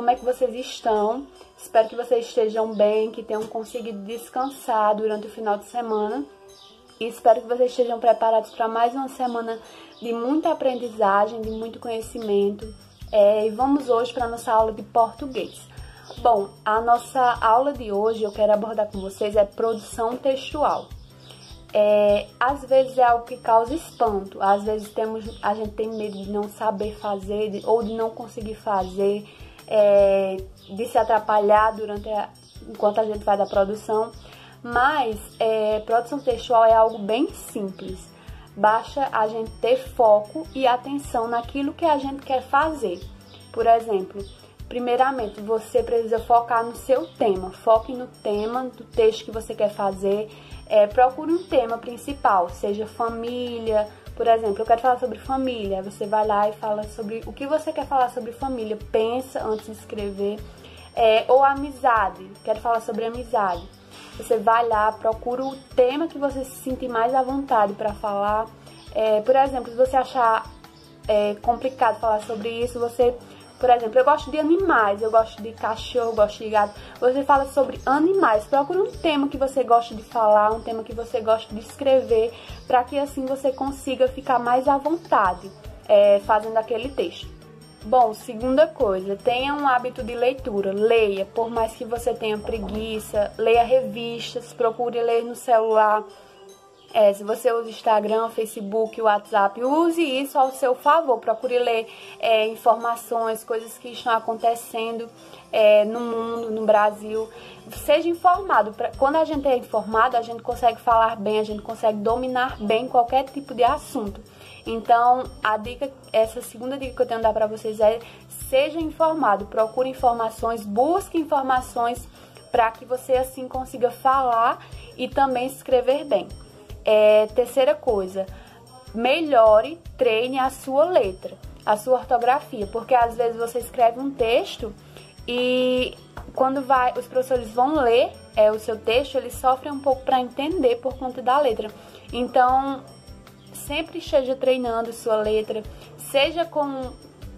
como é que vocês estão. Espero que vocês estejam bem, que tenham conseguido descansar durante o final de semana. E espero que vocês estejam preparados para mais uma semana de muita aprendizagem, de muito conhecimento. E vamos hoje para a nossa aula de português. Bom, a nossa aula de hoje eu quero abordar com vocês é produção textual. Às vezes é algo que causa espanto, às vezes a gente tem medo de não saber fazer ou de não conseguir fazer, de se atrapalhar enquanto a gente faz a produção, mas produção textual é algo bem simples, basta a gente ter foco e atenção naquilo que a gente quer fazer. Por exemplo, primeiramente você precisa focar no seu tema, foque no tema do texto que você quer fazer. Procure um tema principal, seja família, por exemplo, eu quero falar sobre família, você vai lá e fala sobre o que você quer falar sobre família, pensa antes de escrever, ou amizade, quero falar sobre amizade, você vai lá, procura o tema que você se sentir mais à vontade para falar, por exemplo, se você achar complicado falar sobre isso, por exemplo, eu gosto de animais, eu gosto de cachorro, eu gosto de gato. Você fala sobre animais. Procura um tema que você gosta de falar, um tema que você gosta de escrever, para que assim você consiga ficar mais à vontade fazendo aquele texto. Bom, segunda coisa, tenha um hábito de leitura. Leia, por mais que você tenha preguiça, leia revistas, procure ler no celular. Se você usa Instagram, Facebook, WhatsApp, use isso ao seu favor. Procure ler informações, coisas que estão acontecendo no mundo, no Brasil. Seja informado. Quando a gente é informado, a gente consegue falar bem, a gente consegue dominar bem qualquer tipo de assunto. Então, essa segunda dica que eu tenho a dar para vocês é: seja informado, procure informações, busque informações para que você assim consiga falar e também escrever bem. Terceira coisa, melhore, treine a sua letra, a sua ortografia, porque às vezes você escreve um texto e quando os professores vão ler o seu texto, eles sofrem um pouco para entender por conta da letra. Então, sempre esteja treinando sua letra, seja com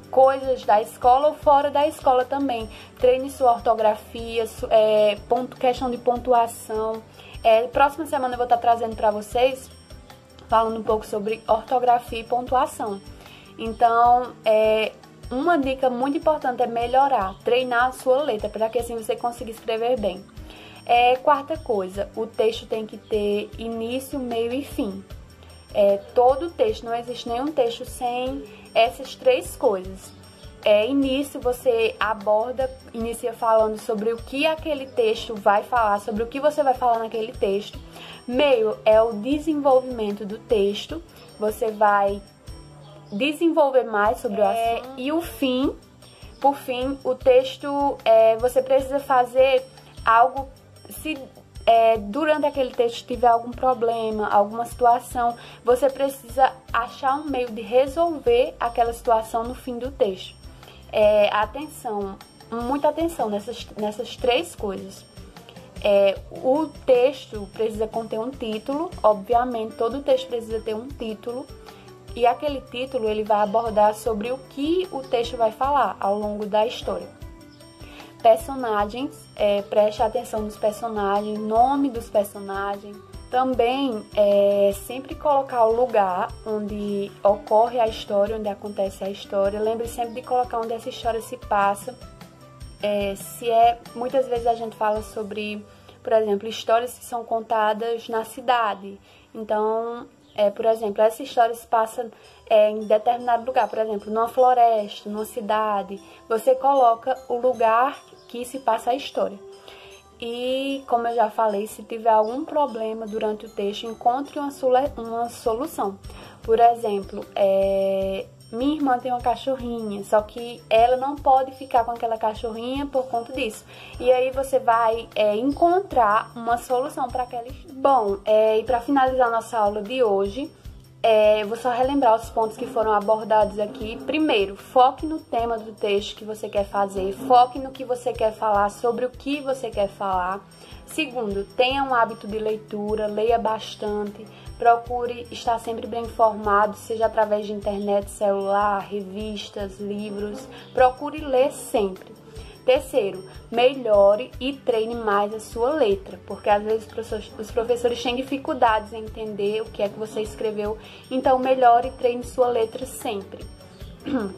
coisas da escola ou fora da escola também. Treine sua ortografia, questão de pontuação. Próxima semana eu vou estar trazendo para vocês, falando um pouco sobre ortografia e pontuação. Então, uma dica muito importante é melhorar, treinar a sua letra, para que assim você consiga escrever bem. Quarta coisa, o texto tem que ter início, meio e fim. Todo texto, não existe nenhum texto sem essas três coisas. Início, você inicia falando sobre o que aquele texto vai falar, sobre o que você vai falar naquele texto. Meio é o desenvolvimento do texto, você vai desenvolver mais sobre o assunto. E o fim, por fim, o texto, você precisa fazer algo, se durante aquele texto tiver algum problema, alguma situação, você precisa achar um meio de resolver aquela situação no fim do texto. Atenção, muita atenção nessas três coisas. O texto precisa conter um título, obviamente, todo texto precisa ter um título, e aquele título ele vai abordar sobre o que o texto vai falar ao longo da história. Personagens, preste atenção nos personagens, nome dos personagens. Também sempre colocar o lugar onde ocorre a história, onde acontece a história. Lembre sempre de colocar onde essa história se passa. Muitas vezes a gente fala sobre, por exemplo, histórias que são contadas na cidade. Então, por exemplo, essa história se passa em determinado lugar, por exemplo, numa floresta, numa cidade. Você coloca o lugar que se passa a história. E, como eu já falei, se tiver algum problema durante o texto, encontre uma solução. Por exemplo, minha irmã tem uma cachorrinha, só que ela não pode ficar com aquela cachorrinha por conta disso. E aí você vai encontrar uma solução para aquela história. Bom, e para finalizar nossa aula de hoje, vou só relembrar os pontos que foram abordados aqui. Primeiro, foque no tema do texto que você quer fazer, foque no que você quer falar, sobre o que você quer falar. Segundo, tenha um hábito de leitura, leia bastante, procure estar sempre bem informado, seja através de internet, celular, revistas, livros, procure ler sempre. Terceiro, melhore e treine mais a sua letra, porque às vezes os professores têm dificuldades em entender o que é que você escreveu, então melhore e treine sua letra sempre.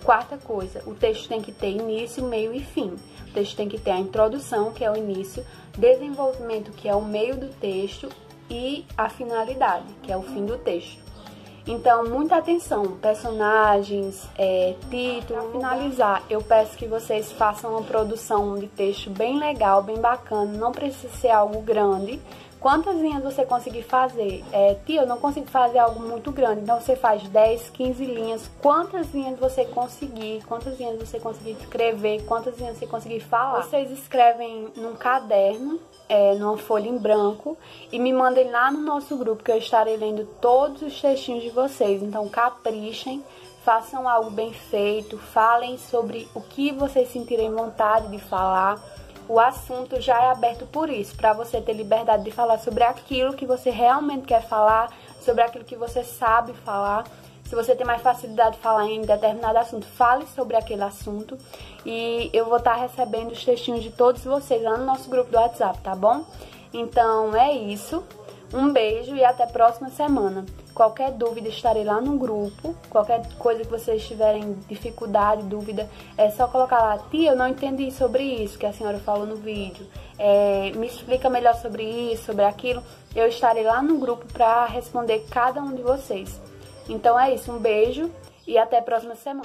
Quarta coisa, o texto tem que ter início, meio e fim. O texto tem que ter a introdução, que é o início, desenvolvimento, que é o meio do texto, e a finalidade, que é o fim do texto. Então, muita atenção, personagens, título. Para finalizar, eu peço que vocês façam uma produção de texto bem legal, bem bacana, não precisa ser algo grande. Quantas linhas você conseguir fazer? Tia, eu não consigo fazer algo muito grande, então você faz 10, 15 linhas. Quantas linhas você conseguir escrever, quantas linhas você conseguir falar. Vocês escrevem num caderno, numa folha em branco, e me mandem lá no nosso grupo, que eu estarei lendo todos os textinhos de vocês. Então caprichem, façam algo bem feito, falem sobre o que vocês sentirem vontade de falar. O assunto já é aberto por isso, para você ter liberdade de falar sobre aquilo que você realmente quer falar, sobre aquilo que você sabe falar. Se você tem mais facilidade de falar em determinado assunto, fale sobre aquele assunto. E eu vou estar recebendo os textinhos de todos vocês lá no nosso grupo do WhatsApp, tá bom? Então é isso. Um beijo e até a próxima semana. Qualquer dúvida, estarei lá no grupo. Qualquer coisa que vocês tiverem dificuldade, dúvida, é só colocar lá: tia, eu não entendi sobre isso que a senhora falou no vídeo. Me explica melhor sobre isso, sobre aquilo. Eu estarei lá no grupo para responder cada um de vocês. Então é isso, um beijo e até a próxima semana.